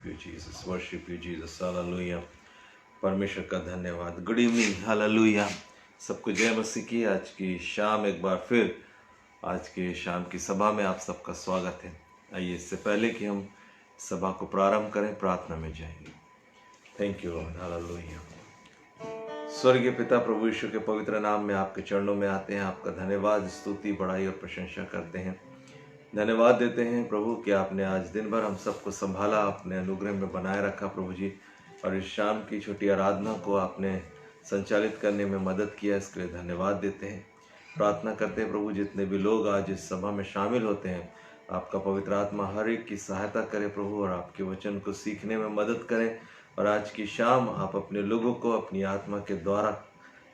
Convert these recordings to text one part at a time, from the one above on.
you Jesus, worship you Jesus, hallelujah. परमेश्वर का धन्यवाद। Good evening, hallelujah. सबको जय मसीह की। आज की शाम एक बार फिर आज के शाम की सभा में आप सबका स्वागत है। आइए इससे पहले कि हम सभा को प्रारंभ करें, प्रार्थना में जाएंगे। Thank you Lord, hallelujah. स्वर्गीय पिता, प्रभु यीशु के पवित्र नाम में आपके चरणों में आते हैं। आपका धन्यवाद, स्तुति, बड़ाई और प्रशंसा करते हैं। धन्यवाद देते हैं प्रभु कि आपने आज दिन भर हम सबको संभाला, अपने अनुग्रह में बनाए रखा प्रभु जी, और इस शाम की छोटी आराधना को आपने संचालित करने में मदद किया, इसके लिए धन्यवाद देते हैं। प्रार्थना करते हैं प्रभु, जितने भी लोग आज इस सभा में शामिल होते हैं, आपका पवित्र आत्मा हर एक की सहायता करे प्रभु, और आपके वचन को सीखने में मदद करें। और आज की शाम आप अपने लोगों को अपनी आत्मा के द्वारा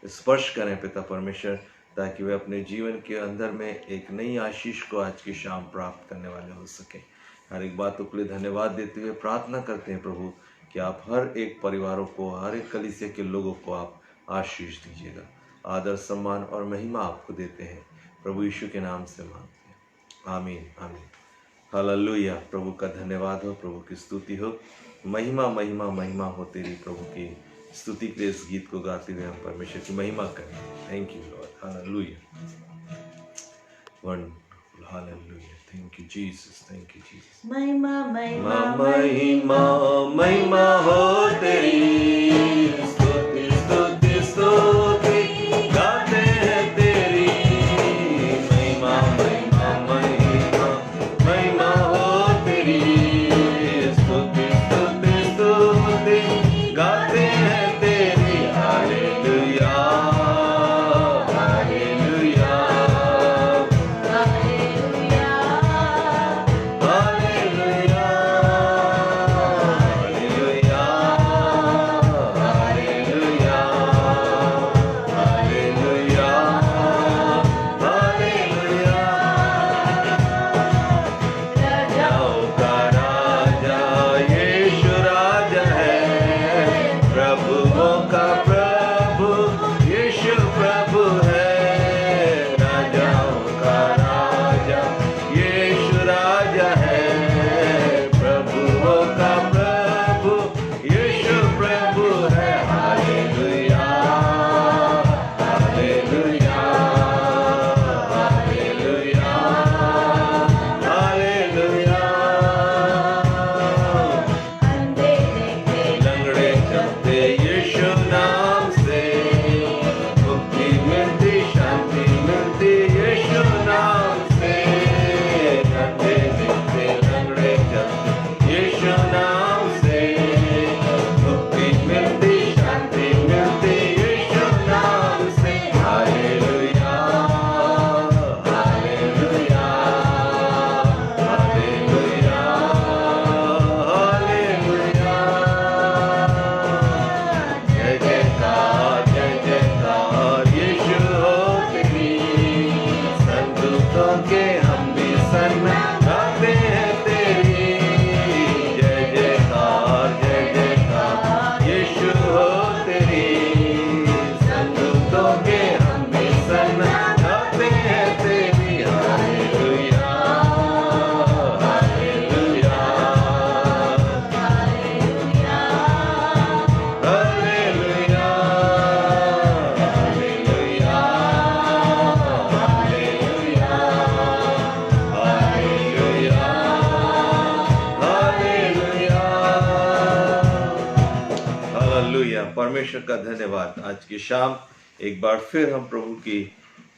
स्पर्श करें पिता परमेश्वर, ताकि वे अपने जीवन के अंदर में एक नई आशीष को आज की शाम प्राप्त करने वाले हो सके। हर एक बातों के लिए धन्यवाद देते हुए प्रार्थना करते हैं प्रभु कि आप हर एक परिवारों को, हर एक कलीसिया के लोगों को आप आशीष दीजिएगा। आदर, सम्मान और महिमा आपको देते हैं, प्रभु यीशु के नाम से मांगते हैं, आमीन आमीन। हालेलुया। प्रभु का धन्यवाद हो, प्रभु की स्तुति हो। महिमा महिमा महिमा हो तेरी, प्रभु की स्तुति के लिए इस गीत को गाते हुए हम परमेश्वर की महिमा करें। Thank you Lord, hallelujah, wonderful, hallelujah. Thank you Jesus, thank you Jesus. महिमा महिमा महिमा महिमा हो तेरी, स्तुति स्तुति स्तुति गाते हैं तेरी। महिमा महिमा महिमा महिमा हो तेरी, स्तुति स्तुति स्तुति गाते हैं तेरी। Hallelujah hallelujah hallelujah hallelujah hallelujah hallelujah hallelujah hallelujah. राजाओं का राजा यीशु राजा है, प्रभुओं का प्रभु यीशु प्रभु है। राजाओं का राजा यीशु राजा है, प्रभुओं का प्रभु यीशु प्रभु है। Hallelujah hallelujah hallelujah hallelujah. लंगड़े चलते यीशु नाम से, मुक्ति मिलती, शांति मिलती यीशु नाम से। अंधे दिखते, लंगड़े चलते यीशु नाम से, मुक्ति मिलती, शांति मिलती यीशु नाम से। Hallelujah hallelujah hallelujah hallelujah. जय जयकार यीशु हो तेरी, संतों के हम भी सन गाते हैं तेरी। जय जयकार यीशु हो तेरी, संतों के हम भी सन गाते हैं तेरी। Hallelujah hallelujah hallelujah hallelujah hallelujah hallelujah hallelujah hallelujah hallelujah. परमेश्वर का धन्यवाद। आज की शाम एक बार फिर हम प्रभु की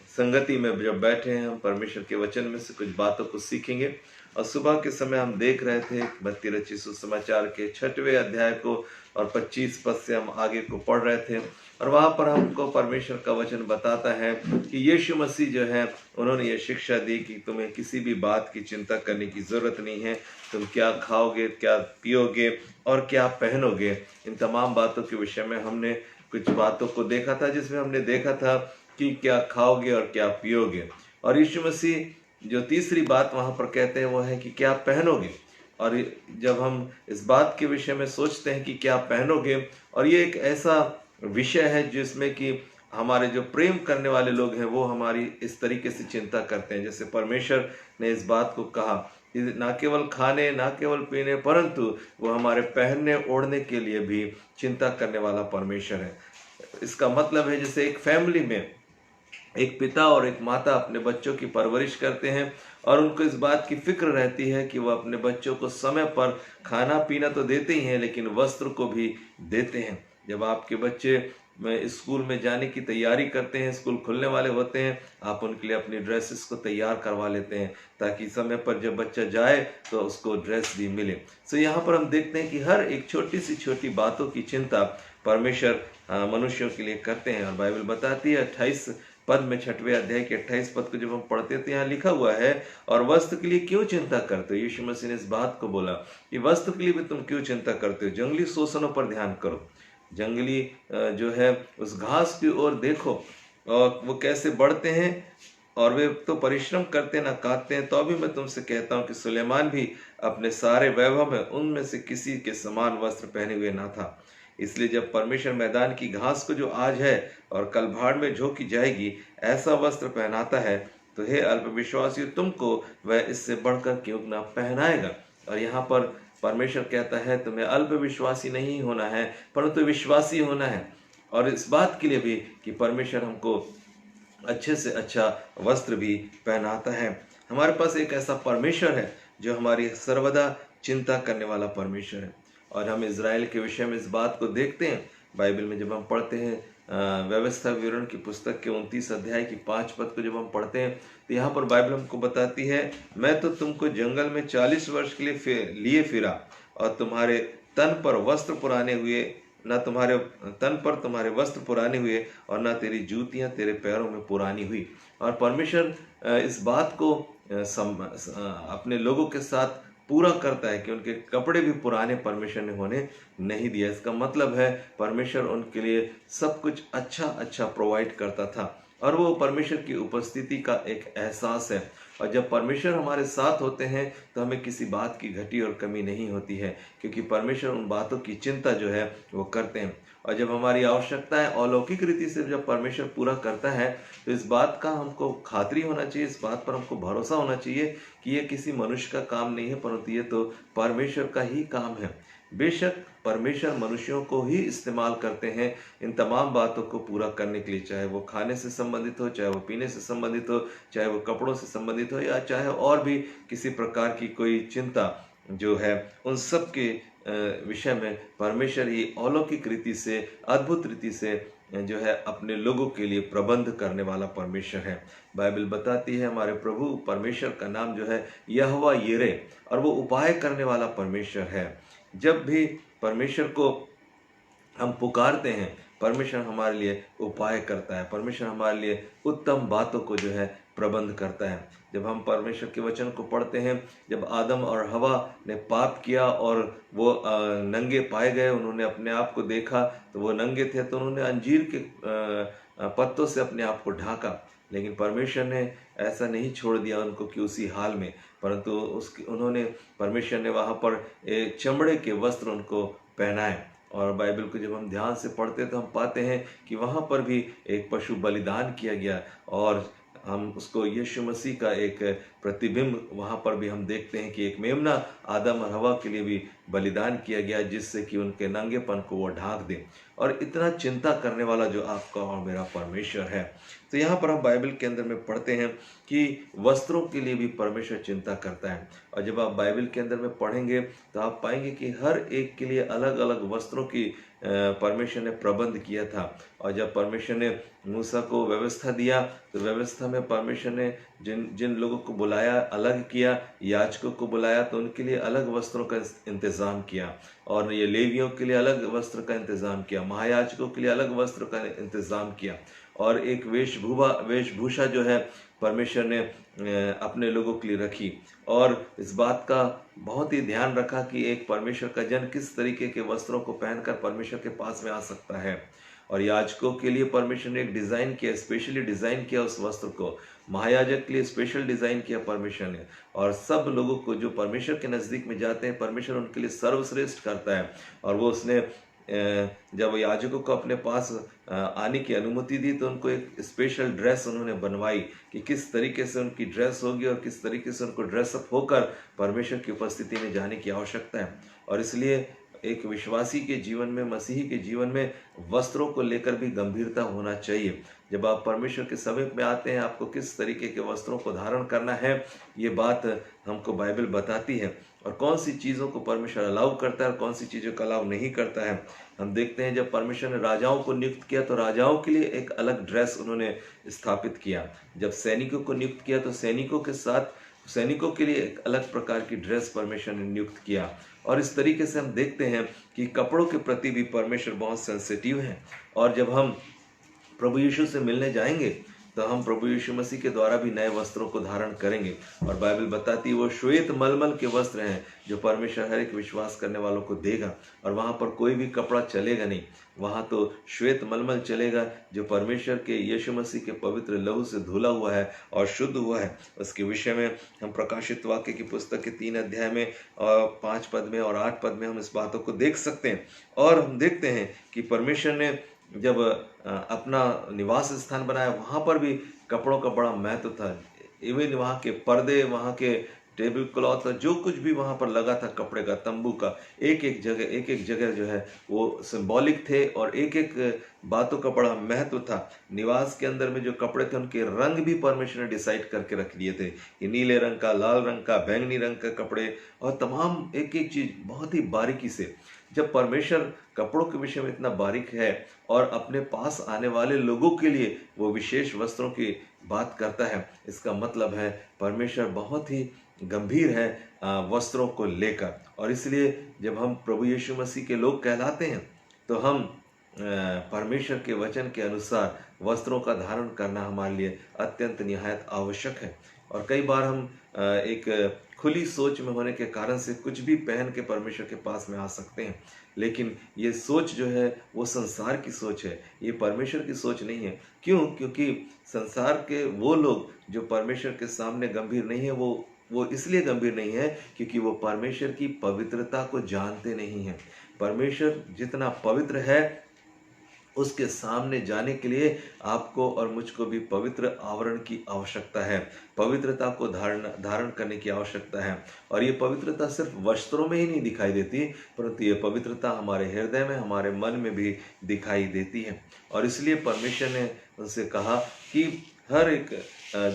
संगति में जब बैठे हैं, हम परमेश्वर के वचन में से कुछ बातों को सीखेंगे। और सुबह के समय हम देख रहे थे मत्ती रचित सुसमाचार के 6वें अध्याय को, और 25 पद से हम आगे को पढ़ रहे थे। और वहाँ पर हमको परमेश्वर का वचन बताता है कि यीशु मसीह जो है, उन्होंने ये शिक्षा दी कि तुम्हें किसी भी बात की चिंता करने की ज़रूरत नहीं है। तुम क्या खाओगे, क्या पियोगे और क्या पहनोगे, इन तमाम बातों के विषय में हमने कुछ बातों को देखा था, जिसमें हमने देखा था कि क्या खाओगे और क्या पियोगे। और यीशु मसीह जो तीसरी बात वहाँ पर कहते हैं वो है कि क्या पहनोगे। और जब हम इस बात के विषय में सोचते हैं कि क्या पहनोगे, और ये एक ऐसा विषय है जिसमें कि हमारे जो प्रेम करने वाले लोग हैं वो हमारी इस तरीके से चिंता करते हैं। जैसे परमेश्वर ने इस बात को कहा ना केवल खाने, ना केवल पीने, परंतु वो हमारे पहनने ओढ़ने के लिए भी चिंता करने वाला परमेश्वर है। इसका मतलब है जैसे एक फैमिली में एक पिता और एक माता अपने बच्चों की परवरिश करते हैं और उनको इस बात की फिक्र रहती है कि वह अपने बच्चों को समय पर खाना पीना तो देते ही हैं, लेकिन वस्त्र को भी देते हैं। जब आपके बच्चे स्कूल में जाने की तैयारी करते हैं, स्कूल खुलने वाले होते हैं, आप उनके लिए अपनी ड्रेसेस को तैयार करवा लेते हैं ताकि समय पर जब बच्चा जाए तो उसको ड्रेस भी मिले। सो यहाँ पर हम देखते हैं कि हर एक छोटी सी छोटी बातों की चिंता परमेश्वर मनुष्यों के लिए करते हैं। और बाइबल बताती है 28 पद में, 6वें अध्याय के 28 पद को जब हम पढ़ते हैं तो यहाँ लिखा हुआ है, और वस्त्र के लिए क्यों चिंता करते हो। यीशु मसीह ने इस बात को बोला कि वस्त्र के लिए भी तुम क्यों चिंता करते हो, जंगली शोषणों पर ध्यान करो, जंगली जो है उस घास की ओर देखो, और वो कैसे बढ़ते हैं, और वे तो परिश्रम करते ना काटते हैं, तो अभी मैं तुमसे कहता हूँ कि सुलेमान भी अपने सारे वैभव में उनमें से किसी के समान वस्त्र पहने हुए ना था। इसलिए जब परमेश्वर मैदान की घास को जो आज है और कल भाड़ में झोंकी जाएगी ऐसा वस्त्र पहनाता है, तो हे अल्पविश्वासी, तुमको वह इससे बढ़कर क्यों ना पहनाएगा। और यहाँ पर परमेश्वर कहता है तुम्हें अल्पविश्वासी नहीं होना है, परंतु विश्वासी होना है। और इस बात के लिए भी कि परमेश्वर हमको अच्छे से अच्छा वस्त्र भी पहनाता है। हमारे पास एक ऐसा परमेश्वर है जो हमारी सर्वदा चिंता करने वाला परमेश्वर है। और हम इज़राइल के विषय में इस बात को देखते हैं बाइबल में, जब हम पढ़ते हैं व्यवस्था विवरण की पुस्तक के 29 अध्याय की 5 पद को जब हम पढ़ते हैं तो यहाँ पर बाइबल हमको बताती है, मैं तो तुमको जंगल में 40 वर्ष के लिए फिरा, और तुम्हारे तन पर वस्त्र पुराने हुए, न तुम्हारे तन पर तुम्हारे वस्त्र पुराने हुए, और न तेरी जूतियां तेरे पैरों में पुरानी हुई। और परमेश्वर इस बात को अपने लोगों के साथ पूरा करता है कि उनके कपड़े भी पुराने परमेश्वर ने होने नहीं दिया। इसका मतलब है परमेश्वर उनके लिए सब कुछ अच्छा अच्छा प्रोवाइड करता था, और वो परमेश्वर की उपस्थिति का एक एहसास है। और जब परमेश्वर हमारे साथ होते हैं तो हमें किसी बात की घटी और कमी नहीं होती है, क्योंकि परमेश्वर उन बातों की चिंता जो है वो करते हैं। और जब हमारी आवश्यकताएं अलौकिक रीति से जब परमेश्वर पूरा करता है तो इस बात का हमको खातरी होना चाहिए, इस बात पर हमको भरोसा होना चाहिए कि ये किसी मनुष्य का काम नहीं है, परंतु ये तो परमेश्वर का ही काम है। बेशक परमेश्वर मनुष्यों को ही इस्तेमाल करते हैं इन तमाम बातों को पूरा करने के लिए, चाहे वो खाने से संबंधित हो, चाहे वो पीने से संबंधित हो, चाहे वो कपड़ों से संबंधित हो, या चाहे और भी किसी प्रकार की कोई चिंता जो है, उन सब के विषय में परमेश्वर ही अलौकिक रीति से, अद्भुत रीति से जो है अपने लोगों के लिए प्रबंध करने वाला परमेश्वर है। बाइबल बताती है हमारे प्रभु परमेश्वर का नाम जो है यहोवा यिरे, और वो उपाय करने वाला परमेश्वर है। जब भी परमेश्वर को हम पुकारते हैं, परमेश्वर हमारे लिए उपाय करता है, परमेश्वर हमारे लिए उत्तम बातों को जो है प्रबंध करता है। जब हम परमेश्वर के वचन को पढ़ते हैं, जब आदम और हवा ने पाप किया और वो नंगे पाए गए, उन्होंने अपने आप को देखा तो वो नंगे थे, तो उन्होंने अंजीर के पत्तों से अपने आप को ढाका, लेकिन परमेश्वर ने ऐसा नहीं छोड़ दिया उनको कि उसी हाल में, परंतु परमेश्वर ने वहाँ पर एक चमड़े के वस्त्र उनको पहनाए। और बाइबल को जब हम ध्यान से पढ़ते हैं तो हम पाते हैं कि वहाँ पर भी एक पशु बलिदान किया गया, और हम उसको यीशु मसीह का एक प्रतिबिंब वहाँ पर भी हम देखते हैं कि एक मेमना आदम और हवा के लिए भी बलिदान किया गया, जिससे कि उनके नंगेपन को वो ढांक दे। और इतना चिंता करने वाला जो आपका और मेरा परमेश्वर है। तो यहाँ पर हम बाइबल के अंदर में पढ़ते हैं कि वस्त्रों के लिए भी परमेश्वर चिंता करता है। और जब आप बाइबल के अंदर में पढ़ेंगे तो आप पाएंगे कि हर एक के लिए अलग अलग वस्त्रों की परमेश्वर ने प्रबंध किया था। और जब परमेश्वर ने मूसा को व्यवस्था दिया तो व्यवस्था में परमेश्वर ने जिन जिन लोगों को बुलाया, अलग किया, याजकों को बुलाया तो उनके लिए अलग वस्त्रों का इंतज़ाम किया, और ये लेवियों के लिए अलग वस्त्र का इंतज़ाम किया, महायाजकों के लिए अलग वस्त्र का इंतज़ाम किया, और एक वेशभूषा जो है परमेश्वर ने अपने लोगों के लिए रखी। और इस बात का बहुत ही ध्यान रखा कि एक परमेश्वर का जन किस तरीके के वस्त्रों को पहनकर परमेश्वर के पास में आ सकता है। और याजकों के लिए परमेश्वर ने एक डिज़ाइन किया, स्पेशली डिज़ाइन किया उस वस्त्र को, महायाजक के लिए स्पेशल डिज़ाइन किया परमेश्वर ने। और सब लोगों को जो परमेश्वर के नज़दीक में जाते हैं, परमेश्वर उनके लिए सर्वश्रेष्ठ करता है, और वो उसने जब याजकों को अपने पास आने की अनुमति दी तो उनको एक स्पेशल ड्रेस उन्होंने बनवाई कि किस तरीके से उनकी ड्रेस होगी और किस तरीके से उनको ड्रेसअप होकर परमेश्वर की उपस्थिति में जाने की आवश्यकता है। और इसलिए एक विश्वासी के जीवन में, मसीही के जीवन में वस्त्रों को लेकर भी गंभीरता होना चाहिए। जब आप परमेश्वर के समीप में आते हैं, आपको किस तरीके के वस्त्रों को धारण करना है, ये बात हमको बाइबल बताती है। और कौन सी चीज़ों को परमेश्वर अलाउ करता है और कौन सी चीज़ों को अलाउ नहीं करता है। हम देखते हैं जब परमेश्वर ने राजाओं को नियुक्त किया तो राजाओं के लिए एक अलग ड्रेस उन्होंने स्थापित किया। जब सैनिकों को नियुक्त किया तो सैनिकों के साथ सैनिकों के लिए एक अलग प्रकार की ड्रेस परमेश्वर ने नियुक्त किया। और इस तरीके से हम देखते हैं कि कपड़ों के प्रति भी परमेश्वर बहुत सेंसिटिव है। और जब हम प्रभु यीशु से मिलने जाएंगे तो हम प्रभु यीशु मसीह के द्वारा भी नए वस्त्रों को धारण करेंगे। और बाइबल बताती है वो श्वेत मलमल के वस्त्र हैं जो परमेश्वर हर एक विश्वास करने वालों को देगा। और वहाँ पर कोई भी कपड़ा चलेगा नहीं, वहाँ तो श्वेत मलमल चलेगा जो परमेश्वर के यीशु मसीह के पवित्र लहू से धुला हुआ है और शुद्ध हुआ है। उसके विषय में हम प्रकाशित वाक्य की पुस्तक के 3 अध्याय में और 5 पद में और 8 पद में हम इस बातों को देख सकते हैं। और हम देखते हैं कि परमेश्वर ने जब अपना निवास स्थान बनाया वहाँ पर भी कपड़ों का बड़ा महत्व था। इवन वहाँ के पर्दे, वहाँ के टेबल क्लॉथ, जो कुछ भी वहाँ पर लगा था कपड़े का, तंबू का, एक एक जगह जो है वो सिंबॉलिक थे और एक एक बातों का बड़ा महत्व था। निवास के अंदर में जो कपड़े थे उनके रंग भी परमेश्वर ने डिसाइड करके रख दिए थे कि नीले रंग का, लाल रंग का, बैंगनी रंग का कपड़े, और तमाम एक एक चीज बहुत ही बारीकी से। जब परमेश्वर कपड़ों के विषय में इतना बारीक है और अपने पास आने वाले लोगों के लिए वो विशेष वस्त्रों की बात करता है, इसका मतलब है परमेश्वर बहुत ही गंभीर है वस्त्रों को लेकर। और इसलिए जब हम प्रभु यीशु मसीह के लोग कहलाते हैं तो हम परमेश्वर के वचन के अनुसार वस्त्रों का धारण करना हमारे लिए अत्यंत निहायत आवश्यक है। और कई बार हम एक खुली सोच में होने के कारण से कुछ भी पहन के परमेश्वर के पास में आ सकते हैं, लेकिन ये सोच जो है वो संसार की सोच है, ये परमेश्वर की सोच नहीं है। क्यों? क्योंकि संसार के वो लोग जो परमेश्वर के सामने गंभीर नहीं है, वो इसलिए गंभीर नहीं है क्योंकि वो परमेश्वर की पवित्रता को जानते नहीं हैं। परमेश्वर जितना पवित्र है उसके सामने जाने के लिए आपको और मुझको भी पवित्र आवरण की आवश्यकता है, पवित्रता को धारण करने की आवश्यकता है। और ये पवित्रता सिर्फ वस्त्रों में ही नहीं दिखाई देती, परंतु ये पवित्रता हमारे हृदय में, हमारे मन में भी दिखाई देती है। और इसलिए परमेश्वर ने उनसे कहा कि हर एक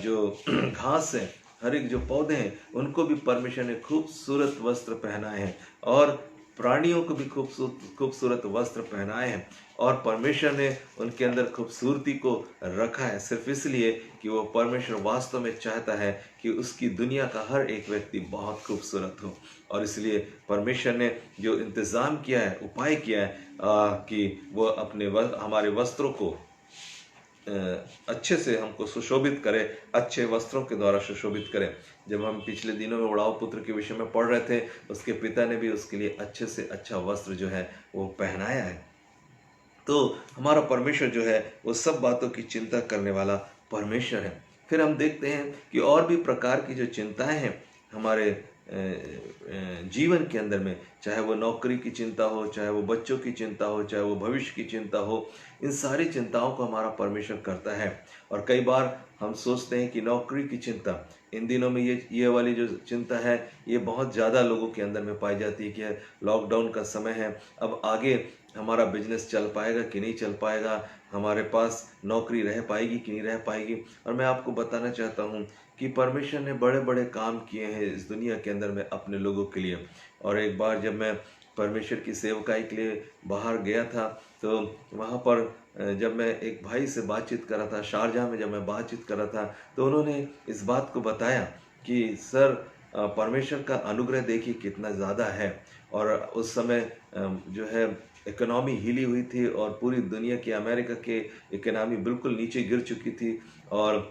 जो घास है, हर एक जो पौधे हैं, उनको भी परमेश्वर ने खूबसूरत वस्त्र पहनाए हैं और प्राणियों को भी खूबसूरत वस्त्र पहनाए हैं। और परमेश्वर ने उनके अंदर खूबसूरती को रखा है सिर्फ इसलिए कि वो परमेश्वर वास्तव में चाहता है कि उसकी दुनिया का हर एक व्यक्ति बहुत खूबसूरत हो। और इसलिए परमेश्वर ने जो इंतज़ाम किया है, उपाय किया है कि वो हमारे वस्त्रों को अच्छे से हमको सुशोभित करे, अच्छे वस्त्रों के द्वारा सुशोभित करे। जब हम पिछले दिनों में उड़ाऊ पुत्र के विषय में पढ़ रहे थे, उसके पिता ने भी उसके लिए अच्छे से अच्छा वस्त्र जो है वो पहनाया है। तो हमारा परमेश्वर जो है वो सब बातों की चिंता करने वाला परमेश्वर है। फिर हम देखते हैं कि और भी प्रकार की जो चिंताएं हैं हमारे जीवन के अंदर में, चाहे वो नौकरी की चिंता हो, चाहे वो बच्चों की चिंता हो, चाहे वो भविष्य की चिंता हो, इन सारी चिंताओं को हमारा परमेश्वर करता है। और कई बार हम सोचते हैं कि नौकरी की चिंता, इन दिनों में ये वाली जो चिंता है ये बहुत ज़्यादा लोगों के अंदर में पाई जाती है कि लॉकडाउन का समय है, अब आगे हमारा बिजनेस चल पाएगा कि नहीं चल पाएगा, हमारे पास नौकरी रह पाएगी कि नहीं रह पाएगी। और मैं आपको बताना चाहता हूँ कि परमेश्वर ने बड़े बड़े काम किए हैं इस दुनिया के अंदर में अपने लोगों के लिए। और एक बार जब मैं परमेश्वर की सेवकाई के लिए बाहर गया था तो वहाँ पर जब मैं एक भाई से बातचीत कर रहा था, शारजाह में जब मैं बातचीत कर रहा था, तो उन्होंने इस बात को बताया कि सर परमेश्वर का अनुग्रह देखिए कितना ज़्यादा है। और उस समय जो है इकोनॉमी हिली हुई थी और पूरी दुनिया की, अमेरिका के इकोनॉमी बिल्कुल नीचे गिर चुकी थी और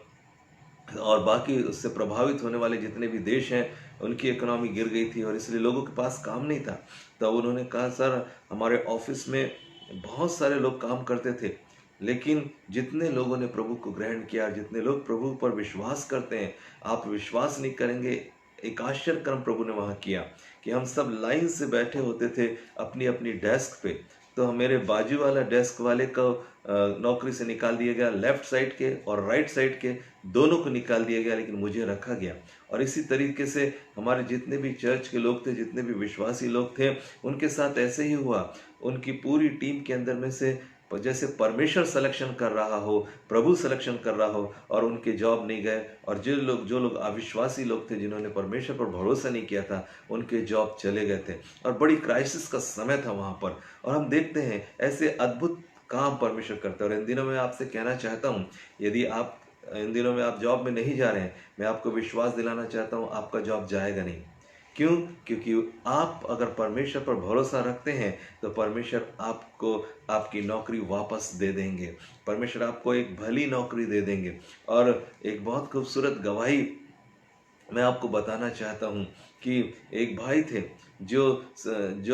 बाकी उससे प्रभावित होने वाले जितने भी देश हैं उनकी इकोनॉमी गिर गई थी और इसलिए लोगों के पास काम नहीं था। तब उन्होंने कहा सर हमारे ऑफिस में बहुत सारे लोग काम करते थे, लेकिन जितने लोगों ने प्रभु को ग्रहण किया, जितने लोग प्रभु पर विश्वास करते हैं, आप विश्वास नहीं करेंगे, एक आश्चर्य कर्म प्रभु ने वहाँ किया कि हम सब लाइन से बैठे होते थे अपनी अपनी डेस्क पे तो मेरे बाजू वाला डेस्क वाले को नौकरी से निकाल दिया गया, लेफ्ट साइड के और राइट साइड के दोनों को निकाल दिया गया, लेकिन मुझे रखा गया। और इसी तरीके से हमारे जितने भी चर्च के लोग थे, जितने भी विश्वासी लोग थे, उनके साथ ऐसे ही हुआ। उनकी पूरी टीम के अंदर में से जैसे परमेश्वर सिलेक्शन कर रहा हो, प्रभु सिलेक्शन कर रहा हो, और उनके जॉब नहीं गए। और जो लोग अविश्वासी लोग थे, जिन्होंने परमेश्वर पर भरोसा नहीं किया था, उनके जॉब चले गए थे। और बड़ी क्राइसिस का समय था वहाँ पर। और हम देखते हैं ऐसे अद्भुत काम परमेश्वर करता है। और इन दिनों में आपसे कहना चाहता हूँ, यदि आप इन दिनों में आप जॉब में नहीं जा रहे हैं, मैं आपको विश्वास दिलाना चाहता हूँ, आपका जॉब जाएगा नहीं। क्यों? क्योंकि आप अगर परमेश्वर पर भरोसा रखते हैं तो परमेश्वर आपको आपकी नौकरी वापस दे देंगे। परमेश्वर आपको एक भली नौकरी दे देंगे। और एक बहुत खूबसूरत गवाही मैं आपको बताना चाहता हूँ कि एक भाई थे जो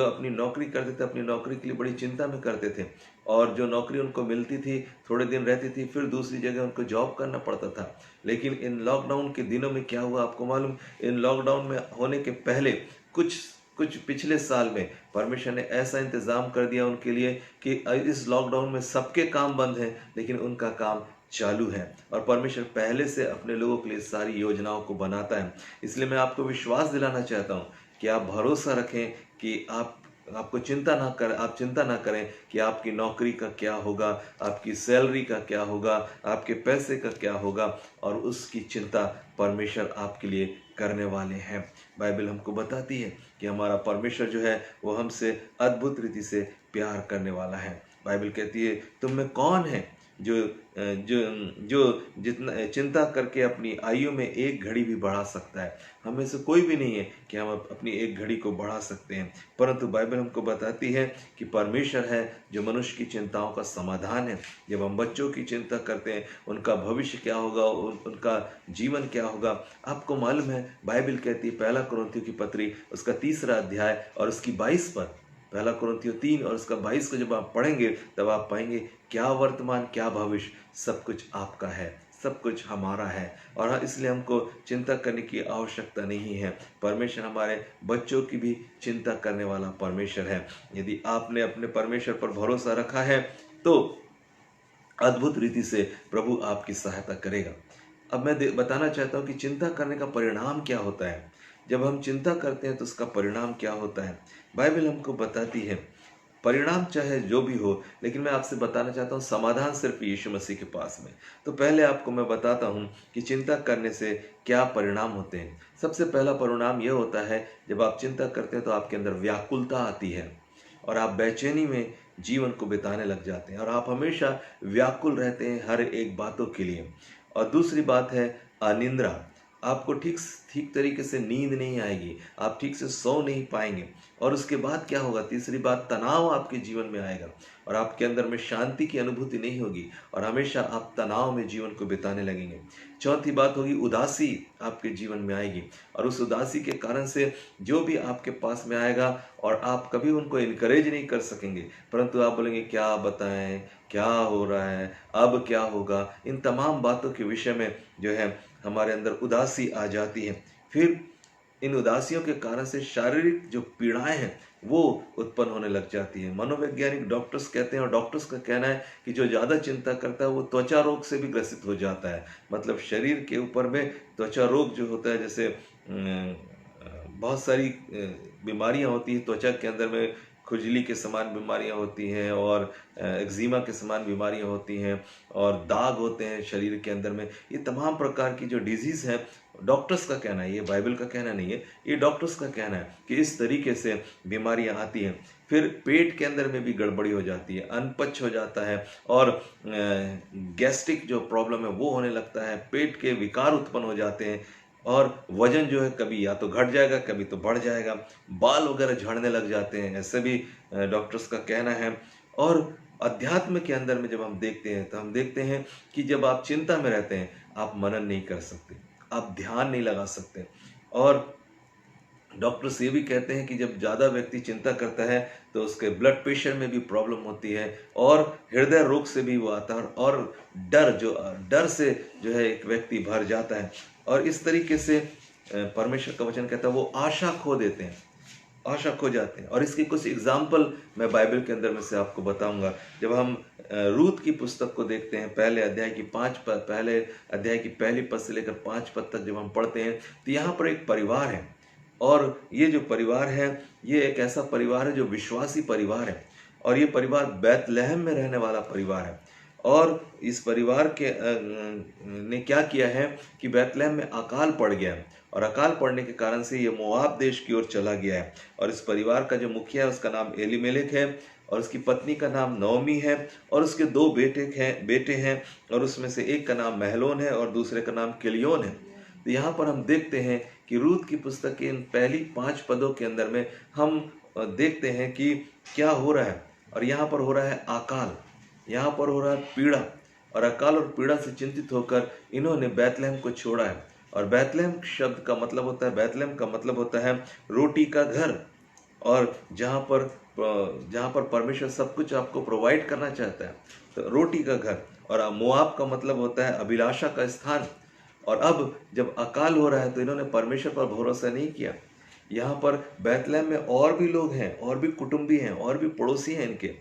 अपनी नौकरी करते थे, अपनी नौकरी के लिए बड़ी चिंता में करते थे। और जो नौकरी उनको मिलती थी, थोड़े दिन रहती थी, फिर दूसरी जगह उनको जॉब करना पड़ता था। लेकिन इन लॉकडाउन के दिनों में क्या हुआ आपको मालूम? इन लॉकडाउन में होने के पहले कुछ कुछ पिछले साल में परमेश्वर ने ऐसा इंतज़ाम कर दिया उनके लिए कि इस लॉकडाउन में सबके काम बंद हैं, लेकिन उनका काम चालू है। और परमेश्वर पहले से अपने लोगों के लिए सारी योजनाओं को बनाता है। इसलिए मैं आपको विश्वास दिलाना चाहता हूँ कि आप भरोसा रखें कि आपको आप चिंता ना करें कि आपकी नौकरी का क्या होगा, आपकी सैलरी का क्या होगा, आपके पैसे का क्या होगा। और उसकी चिंता परमेश्वर आपके लिए करने वाले हैं। बाइबल हमको बताती है कि हमारा परमेश्वर जो है वो हमसे अद्भुत रीति से प्यार करने वाला है। बाइबल कहती है, तुम में कौन है जो जो जो जितना चिंता करके अपनी आयु में एक घड़ी भी बढ़ा सकता है? हमें से कोई भी नहीं है कि हम अपनी एक घड़ी को बढ़ा सकते हैं, परंतु बाइबल हमको बताती है कि परमेश्वर है जो मनुष्य की चिंताओं का समाधान है। जब हम बच्चों की चिंता करते हैं, उनका भविष्य क्या होगा, उनका जीवन क्या होगा, आपको मालूम है बाइबल कहती है, पहला कुरिन्थियों की पत्री उसका 3 अध्याय और उसकी 22 पर, पहला कुरिन्थियों 3 और उसका 22 को जब आप पढ़ेंगे तब आप पाएंगे क्या वर्तमान क्या भविष्य सब कुछ आपका है, सब कुछ हमारा है। और हाँ, इसलिए हमको चिंता करने की आवश्यकता नहीं है। परमेश्वर हमारे बच्चों की भी चिंता करने वाला परमेश्वर है। यदि आपने अपने परमेश्वर पर भरोसा रखा है तो अद्भुत रीति से प्रभु आपकी सहायता करेगा। अब मैं बताना चाहता हूँ कि चिंता करने का परिणाम क्या होता है। जब हम चिंता करते हैं तो उसका परिणाम क्या होता है, बाइबल हमको बताती है। परिणाम चाहे जो भी हो, लेकिन मैं आपसे बताना चाहता हूँ समाधान सिर्फ यीशु मसीह के पास में। तो पहले आपको मैं बताता हूँ कि चिंता करने से क्या परिणाम होते हैं। सबसे पहला परिणाम यह होता है, जब आप चिंता करते हैं तो आपके अंदर व्याकुलता आती है और आप बेचैनी में जीवन को बिताने लग जाते हैं और आप हमेशा व्याकुल रहते हैं हर एक बातों के लिए। और दूसरी बात है अनिद्रा। आपको ठीक तरीके से नींद नहीं आएगी, आप ठीक से सो नहीं पाएंगे। और उसके बाद क्या होगा? तीसरी बात, तनाव आपके जीवन में आएगा और आपके अंदर में शांति की अनुभूति नहीं होगी और हमेशा आप तनाव में जीवन को बिताने लगेंगे। चौथी बात होगी उदासी आपके जीवन में आएगी और उस उदासी के कारण से जो भी आपके पास में आएगा और आप कभी उनको इनकरेज नहीं कर सकेंगे, परंतु आप बोलेंगे क्या बताएं, क्या हो रहा है, अब क्या होगा। इन तमाम बातों के विषय में जो है हमारे अंदर उदासी आ जाती है। फिर इन उदासियों के कारण से शारीरिक जो पीड़ाएं हैं वो उत्पन्न होने लग जाती है। मनोवैज्ञानिक डॉक्टर्स कहते हैं और डॉक्टर्स का कहना है कि जो ज़्यादा चिंता करता है वो त्वचा रोग से भी ग्रसित हो जाता है। मतलब शरीर के ऊपर में त्वचा रोग जो होता है, जैसे बहुत सारी बीमारियां होती हैं त्वचा के अंदर में, खुजली के समान बीमारियां होती हैं और एक्जिमा के समान बीमारियां होती हैं और दाग होते हैं शरीर के अंदर में। ये तमाम प्रकार की जो डिजीज़ है, डॉक्टर्स का कहना है, ये बाइबल का कहना नहीं है, ये डॉक्टर्स का कहना है कि इस तरीके से बीमारियां आती हैं। फिर पेट के अंदर में भी गड़बड़ी हो जाती है, अनपच हो जाता है और गैस्ट्रिक जो प्रॉब्लम है वो होने लगता है, पेट के विकार उत्पन्न हो जाते हैं और वजन जो है कभी या तो घट जाएगा कभी तो बढ़ जाएगा, बाल वगैरह झड़ने लग जाते हैं, ऐसे भी डॉक्टर्स का कहना है। और अध्यात्म के अंदर में जब हम देखते हैं तो हम देखते हैं कि जब आप चिंता में रहते हैं आप मनन नहीं कर सकते, आप ध्यान नहीं लगा सकते। और डॉक्टर्स ये भी कहते हैं कि जब ज़्यादा व्यक्ति चिंता करता है तो उसके ब्लड प्रेशर में भी प्रॉब्लम होती है और हृदय रोग से भी वो आता है और डर से जो है एक व्यक्ति भर जाता है। और इस तरीके से परमेश्वर का वचन कहता है वो आशा खो देते हैं आशा खो जाते हैं। और इसके कुछ एग्जाम्पल मैं बाइबल के अंदर में से आपको बताऊंगा। जब हम रूत की पुस्तक को देखते हैं, पहले अध्याय की पहले अध्याय की पहली पद से लेकर 5 पद तक जब हम पढ़ते हैं, तो यहाँ पर एक परिवार है। और ये जो परिवार है, ये एक ऐसा परिवार है जो विश्वासी परिवार है। और ये परिवार बैतलहम में रहने वाला परिवार है। और इस परिवार के ने क्या किया है कि बैतलहम में अकाल पड़ गया है। और अकाल पड़ने के कारण से ये मोआब देश की ओर चला गया है। और इस परिवार का जो मुखिया है उसका नाम एलीमेलेक है, और उसकी पत्नी का नाम नौमी है, और उसके 2 बेटे हैं, और उसमें से एक का नाम महलोन है और दूसरे का नाम किलियोन है। तो यहाँ पर हम देखते हैं कि रूत की पुस्तक के इन पहली 5 पदों के अंदर में हम देखते हैं कि क्या हो रहा है। और यहाँ पर हो रहा है अकाल, यहाँ पर हो रहा है पीड़ा। और अकाल और पीड़ा से चिंतित होकर इन्होंने बैतलहम को छोड़ा है। और बैतलहम शब्द का मतलब होता है, बैतलहम का मतलब होता है रोटी का घर। और जहाँ पर परमेश्वर सब कुछ आपको प्रोवाइड करना चाहता है, तो रोटी का घर। और मोआब का मतलब होता है अभिलाषा का स्थान। और अब जब अकाल हो रहा है तो इन्होंने परमेश्वर पर भरोसा नहीं किया। यहाँ पर बैतलहम में और भी लोग हैं, और भी कुटुंबी हैं, और भी पड़ोसी हैं इनके,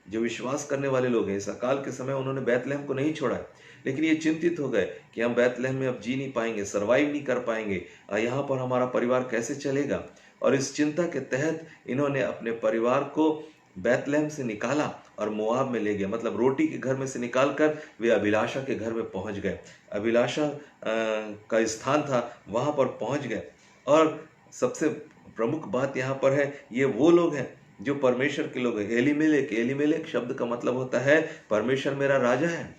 जो विश्वास करने वाले लोग हैं। इस अकाल के समय उन्होंने बैतलहम को नहीं छोड़ा, लेकिन ये चिंतित हो गए कि हम बैतलहम में अब जी नहीं पाएंगे, सरवाइव नहीं कर पाएंगे, यहाँ पर हमारा परिवार कैसे चलेगा। और इस चिंता के तहत इन्होंने अपने परिवार को बैतलहम से निकाला और मोआब में ले गया। मतलब रोटी के घर में से निकालकर वे अभिलाषा के घर में पहुंच गए। अभिलाषा का स्थान था, वहां पर पहुंच गए। और सबसे प्रमुख बात यहाँ पर है, ये वो लोग हैं जो परमेश्वर के लोग हैं। एलीमेलेक शब्द का मतलब होता है परमेश्वर मेरा राजा है,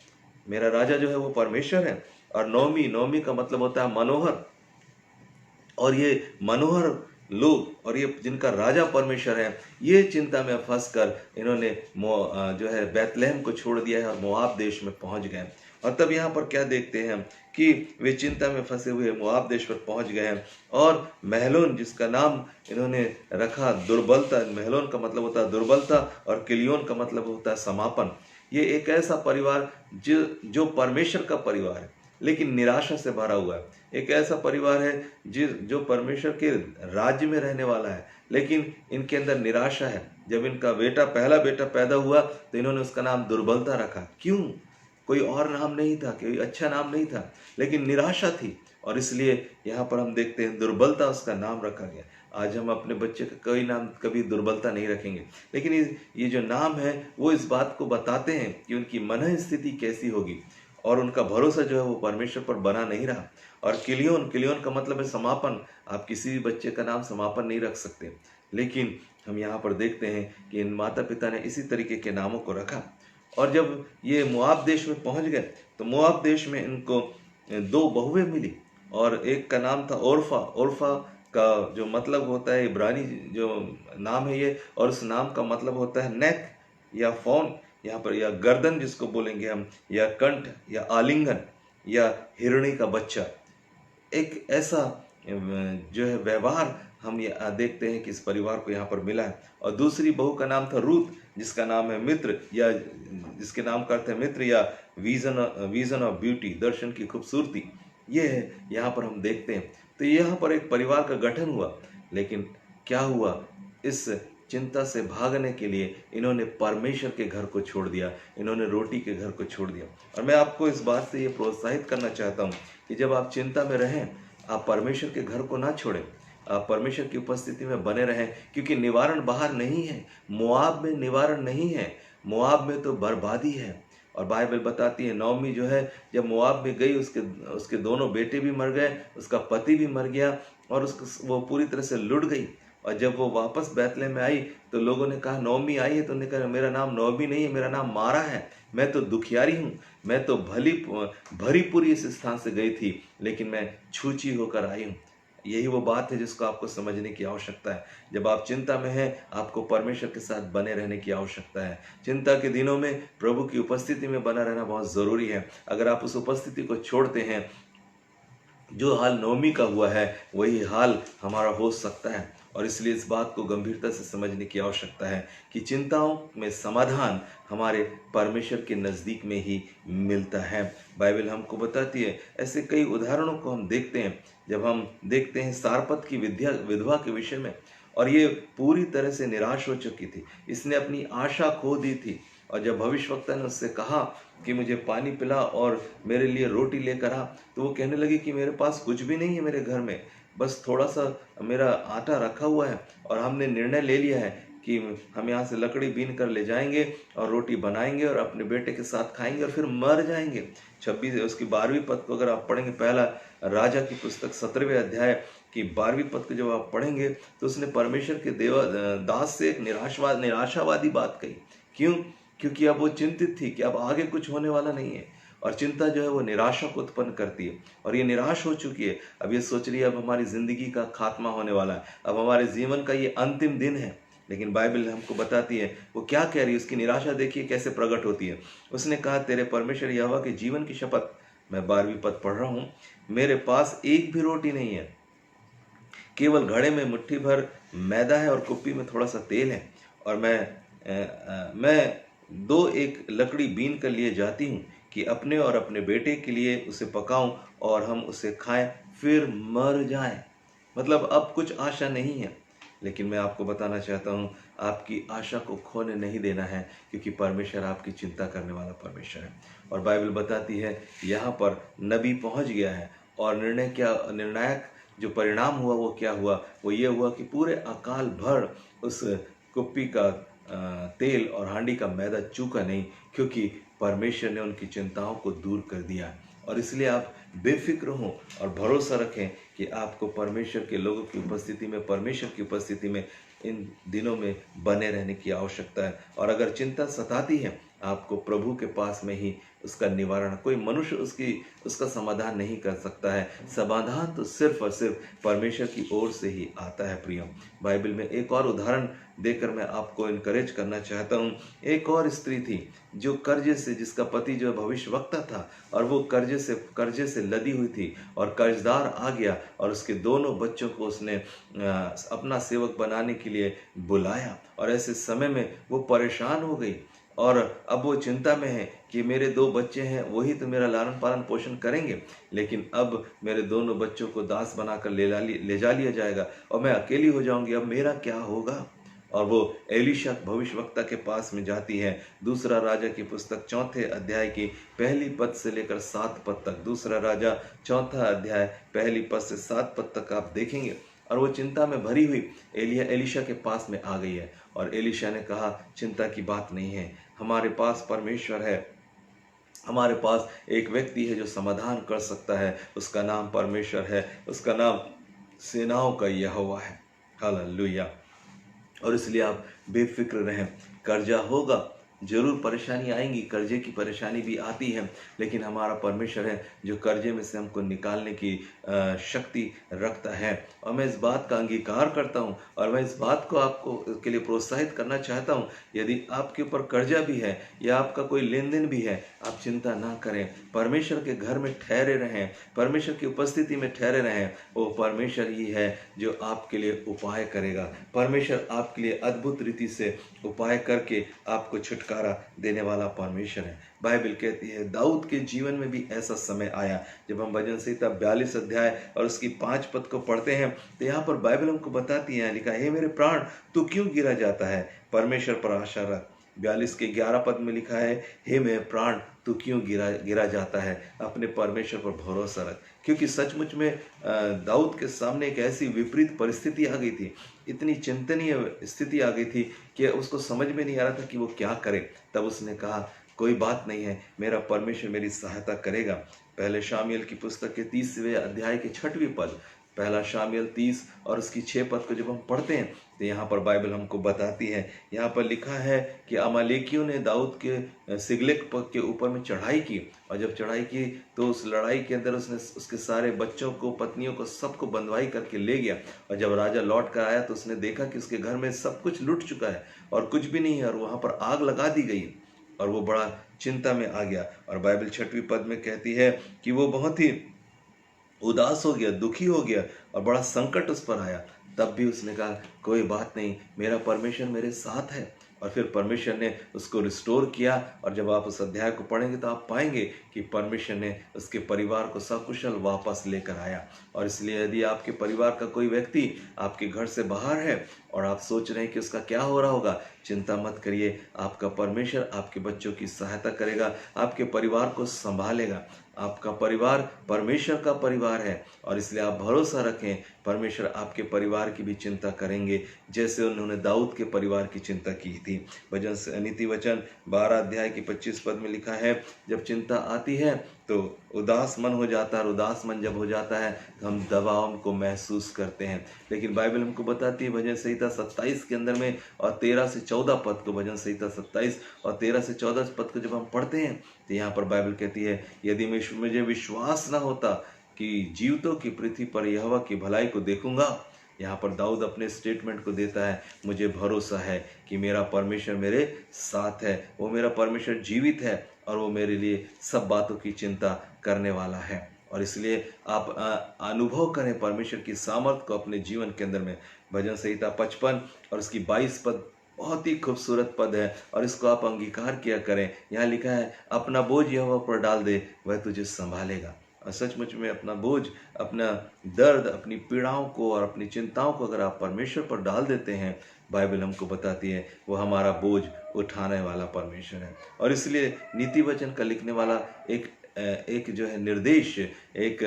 मेरा राजा जो है वो परमेश्वर है। और नौमी का मतलब होता है मनोहर। और ये मनोहर लोग और ये जिनका राजा परमेश्वर है, ये चिंता में फंसकर इन्होंने जो है बैतलहम को छोड़ दिया है और मोआब देश में पहुंच गए। और तब यहाँ पर क्या देखते हैं कि वे चिंता में फंसे हुए मोआब देश पर पहुंच गए हैं। और महलोन, जिसका नाम इन्होंने रखा दुर्बलता, महलोन का मतलब होता है दुर्बलता, और किलियोन का मतलब होता है समापन। ये एक ऐसा परिवार जो परमेश्वर का परिवार है, लेकिन निराशा से भरा हुआ है। एक ऐसा परिवार है जो परमेश्वर के राज्य में रहने वाला है, लेकिन इनके अंदर निराशा है। जब इनका पहला बेटा पैदा हुआ तो इन्होंने उसका नाम दुर्बलता रखा। क्यों? कोई और नाम नहीं था, कोई अच्छा नाम नहीं था, लेकिन निराशा थी, और इसलिए यहाँ पर हम देखते हैं दुर्बलता उसका नाम रखा गया। आज हम अपने बच्चे का कोई नाम कभी दुर्बलता नहीं रखेंगे, लेकिन ये जो नाम है वो इस बात को बताते हैं कि उनकी मन स्थिति कैसी होगी, और उनका भरोसा जो है वो परमेश्वर पर बना नहीं रहा। और किलियोन का मतलब है समापन। आप किसी भी बच्चे का नाम समापन नहीं रख सकते, लेकिन हम यहाँ पर देखते हैं कि इन माता पिता ने इसी तरीके के नामों को रखा। और जब ये मोआब देश में पहुंच गए तो मोआब देश में इनको 2 बहुएं मिली, और एक का नाम था ओर्फा का जो मतलब होता है इब्रानी जो नाम है ये, और उस नाम का मतलब होता है नेक या फौन, यहाँ पर या गर्दन जिसको बोलेंगे हम, या कंठ, या आलिंगन, या हिरणी का बच्चा। एक ऐसा जो है व्यवहार हम देखते हैं कि इस परिवार को यहाँ पर मिला है। और दूसरी बहू का नाम था रूत, जिसका नाम है मित्र, या जिसके नाम का अर्थ है मित्र, या विजन ऑफ ब्यूटी, दर्शन की खूबसूरती। ये है यहाँ पर हम देखते हैं। तो यहाँ पर एक परिवार का गठन हुआ, लेकिन क्या हुआ? इस चिंता से भागने के लिए इन्होंने परमेश्वर के घर को छोड़ दिया, इन्होंने रोटी के घर को छोड़ दिया। और मैं आपको इस बात से ये प्रोत्साहित करना चाहता हूँ कि जब आप चिंता में रहें, आप परमेश्वर के घर को ना छोड़ें, आप परमेश्वर की उपस्थिति में बने रहें, क्योंकि निवारण बाहर नहीं है। मोआब में निवारण नहीं है, मोआब में तो बर्बादी है। और बाइबल बताती है नौमी जो है जब मोआब में गई, उसके दोनों बेटे भी मर गए, उसका पति भी मर गया, और वो पूरी तरह से लुट गई। और जब वो वापस बैतलहम में आई तो लोगों ने कहा नौमी आई है, तो उन्होंने कहा मेरा नाम नौमी नहीं है, मेरा नाम मारा है, मैं तो दुखियारी हूँ, मैं तो भरी पूरी इस स्थान से गई थी, लेकिन मैं छूची होकर आई हूँ। यही वो बात है जिसको आपको समझने की आवश्यकता है। जब आप चिंता में हैं, आपको परमेश्वर के साथ बने रहने की आवश्यकता है। चिंता के दिनों में प्रभु की उपस्थिति में बना रहना बहुत ज़रूरी है। अगर आप उस उपस्थिति को छोड़ते हैं, जो हाल नौमी का हुआ है वही हाल हमारा हो सकता है। और इसलिए इस बात को गंभीरता से समझने की आवश्यकता है कि चिंताओं में समाधान हमारे परमेश्वर के नज़दीक में ही मिलता है। बाइबल हमको बताती है, ऐसे कई उदाहरणों को हम देखते हैं। जब हम देखते हैं सारपत की विधवा के विषय में, और ये पूरी तरह से निराश हो चुकी थी। इसने अपनी आशा खो दी थी। और जब भविष्यवक्ता ने उससे कहा कि मुझे पानी पिला और मेरे लिए रोटी लेकर आ, तो वो कहने लगी कि मेरे पास कुछ भी नहीं है मेरे घर में, बस थोड़ा सा मेरा आटा रखा हुआ है और हमने निर्णय ले लिया है कि हम यहाँ से लकड़ी बीन कर ले जाएंगे और रोटी बनाएंगे और अपने बेटे के साथ खाएंगे और फिर मर जाएंगे। 26 उसकी 12वीं पद को अगर आप पढ़ेंगे, पहला राजा की पुस्तक 17वें अध्याय की 12वीं पद को जब आप पढ़ेंगे तो उसने परमेश्वर के दास से एक निराशावादी बात कही। क्यों? क्योंकि अब वो चिंतित थी कि अब आगे कुछ होने वाला नहीं है। और चिंता जो है वो निराशा को उत्पन्न करती है, और ये निराश हो चुकी है। अब ये सोच रही है अब हमारी जिंदगी का खात्मा होने वाला है, अब हमारे जीवन का ये अंतिम दिन है। लेकिन बाइबल हमको बताती है वो क्या कह रही है। उसकी निराशा देखिए कैसे प्रकट होती है। उसने कहा, तेरे परमेश्वर यहोवा के जीवन की शपथ, मैं 12वीं पद पढ़ रहा हूँ, मेरे पास एक भी रोटी नहीं है, केवल घड़े में मुट्ठी भर मैदा है और कुप्पी में थोड़ा सा तेल है, और मैं एक लकड़ी बीन कर लिए जाती हूँ कि अपने और अपने बेटे के लिए उसे पकाऊं और हम उसे खाएं फिर मर जाएं। मतलब अब कुछ आशा नहीं है। लेकिन मैं आपको बताना चाहता हूँ, आपकी आशा को खोने नहीं देना है, क्योंकि परमेश्वर आपकी चिंता करने वाला परमेश्वर है। और बाइबल बताती है यहाँ पर नबी पहुँच गया है, और निर्णायक जो परिणाम हुआ वो क्या हुआ, वो ये हुआ कि पूरे अकाल भर उस कुप्पी का तेल और हांडी का मैदा चूका नहीं, क्योंकि परमेश्वर ने उनकी चिंताओं को दूर कर दिया। और इसलिए आप बेफिक्र हों और भरोसा रखें कि आपको परमेश्वर के लोगों की उपस्थिति में, परमेश्वर की उपस्थिति में इन दिनों में बने रहने की आवश्यकता है। और अगर चिंता सताती है, आपको प्रभु के पास में ही उसका निवारण, कोई मनुष्य उसका समाधान नहीं कर सकता है। समाधान तो सिर्फ और सिर्फ परमेश्वर की ओर से ही आता है। प्रिय, बाइबल में एक और उदाहरण देकर मैं आपको इनकरेज करना चाहता हूँ। एक और स्त्री थी जो कर्जे से, जिसका पति जो भविष्यवक्ता था, और वो कर्जे से लदी हुई थी, और कर्जदार आ गया और उसके दोनों बच्चों को उसने अपना सेवक बनाने के लिए बुलाया। और ऐसे समय में वो परेशान हो गई, और अब वो चिंता में है कि मेरे 2 बच्चे हैं, वही तो मेरा लालन पालन पोषण करेंगे, लेकिन अब मेरे दोनों बच्चों को दास बनाकर ले जा लिया जाएगा और मैं अकेली हो जाऊंगी, अब मेरा क्या होगा। और वो एलीशा भविष्यवक्ता के पास में जाती है। दूसरा राजा की पुस्तक 4 अध्याय की 1 पद से लेकर 7 पद तक, दूसरा राजा 4 अध्याय 1 पद से 7 पद तक आप देखेंगे। और वो चिंता में भरी हुई एलीशा के पास में आ गई है, और एलीशा ने कहा, चिंता की बात नहीं है, हमारे पास परमेश्वर है, हमारे पास एक व्यक्ति है जो समाधान कर सकता है, उसका नाम परमेश्वर है, उसका नाम सेनाओं का यहोवा है। हालेलुया। और इसलिए आप बेफिक्र रहें। कर्जा होगा, जरूर परेशानी आएंगी, कर्जे की परेशानी भी आती है, लेकिन हमारा परमेश्वर है जो कर्जे में से हमको निकालने की शक्ति रखता है। और मैं इस बात का अंगीकार करता हूँ, और मैं इस बात को आपको के लिए प्रोत्साहित करना चाहता हूँ। यदि आपके ऊपर कर्जा भी है या आपका कोई लेन देन भी है, आप चिंता ना करें, परमेश्वर के घर में ठहरे रहें, परमेश्वर की उपस्थिति में ठहरे रहें। वो परमेश्वर ही है जो आपके लिए उपाय करेगा। परमेश्वर आपके लिए अद्भुत रीति से उपाय करके आपको छुटकारा देने वाला परमेश्वर है। बाइबल कहती है दाऊद के जीवन में भी ऐसा समय आया। जब हम भजन संहिता 42 अध्याय और उसकी 5 पद को पढ़ते हैं तो यहाँ पर बाइबल हमको बताती है, लिखा, हे मेरे प्राण तू क्यों गिरा जाता है, परमेश्वर पर आशा रख। 42 के 11 पद में लिखा है, हे मेरे प्राण तू क्यों गिरा जाता है, अपने परमेश्वर पर भरोसा रख। क्योंकि सचमुच में दाऊद के सामने एक ऐसी विपरीत परिस्थिति आ गई थी, इतनी चिंतनीय स्थिति आ गई थी कि उसको समझ में नहीं आ रहा था कि वो क्या करे। तब उसने कहा, कोई बात नहीं है, मेरा परमेश्वर मेरी सहायता करेगा। पहले शामुएल की पुस्तक के 30वें अध्याय के 6वें पद, पहला शामुएल 30 और उसकी 6 पद को जब हम पढ़ते हैं तो यहाँ पर बाइबल हमको बताती है, यहाँ पर लिखा है कि अमालेकियों ने दाऊद के सिगलेक के ऊपर में चढ़ाई की, और जब चढ़ाई की तो उस लड़ाई के अंदर उसने उसके सारे बच्चों को, पत्नियों को, सबको बंधुआई करके ले गया। और जब राजा लौट कर आया तो उसने देखा कि उसके घर में सब कुछ लुट चुका है और कुछ भी नहीं है, और वहाँ पर आग लगा दी गई, और वो बड़ा चिंता में आ गया। और बाइबल 6वीं पद में कहती है कि वो बहुत ही उदास हो गया, दुखी हो गया, और बड़ा संकट उस पर आया। तब भी उसने कहा, कोई बात नहीं, मेरा परमेश्वर मेरे साथ है, और फिर परमेश्वर ने उसको रिस्टोर किया। और जब आप उस अध्याय को पढ़ेंगे तो आप पाएंगे कि परमेश्वर ने उसके परिवार को सकुशल वापस लेकर आया। और इसलिए यदि आपके परिवार का कोई व्यक्ति आपके घर से बाहर है और आप सोच रहे हैं कि उसका क्या हो रहा होगा, चिंता मत करिए। आपका परमेश्वर आपके बच्चों की सहायता करेगा, आपके परिवार को संभालेगा। आपका परिवार परमेश्वर का परिवार है और इसलिए आप भरोसा रखें, परमेश्वर आपके परिवार की भी चिंता करेंगे जैसे उन्होंने दाऊद के परिवार की चिंता की थी। भजन नीति वचन 12 अध्याय की 25 पद में लिखा है, जब चिंता आती है तो उदास मन हो जाता है, और उदास मन जब हो जाता है तो हम दबाव को महसूस करते हैं। लेकिन बाइबल हमको बताती है भजन संहिता 27 के अंदर में और 13 से 14 पद को, भजन संहिता 27 और 13 से 14 पद को जब हम पढ़ते हैं तो यहाँ पर बाइबल कहती है, यदि मुझे विश्वास न होता कि जीवितों की पृथ्वी पर यहोवा की भलाई को देखूंगा। यहाँ पर दाऊद अपने स्टेटमेंट को देता है, मुझे भरोसा है कि मेरा परमेश्वर मेरे साथ है, वो मेरा परमेश्वर जीवित है और वो मेरे लिए सब बातों की चिंता करने वाला है। और इसलिए आप अनुभव करें परमेश्वर की सामर्थ को अपने जीवन के अंदर में। भजन संहिता 55 और उसकी 22 पद बहुत ही खूबसूरत पद है और इसको आप अंगीकार किया करें। यहाँ लिखा है, अपना बोझ यहोवा पर डाल दे, वह तुझे संभालेगा। और सचमुच में अपना बोझ, अपना दर्द, अपनी पीड़ाओं को और अपनी चिंताओं को अगर आप परमेश्वर पर डाल देते हैं, बाइबल हमको बताती है वो हमारा बोझ उठाने वाला परमेश्वर है। और इसलिए नीति वचन का लिखने वाला एक जो है निर्देश, एक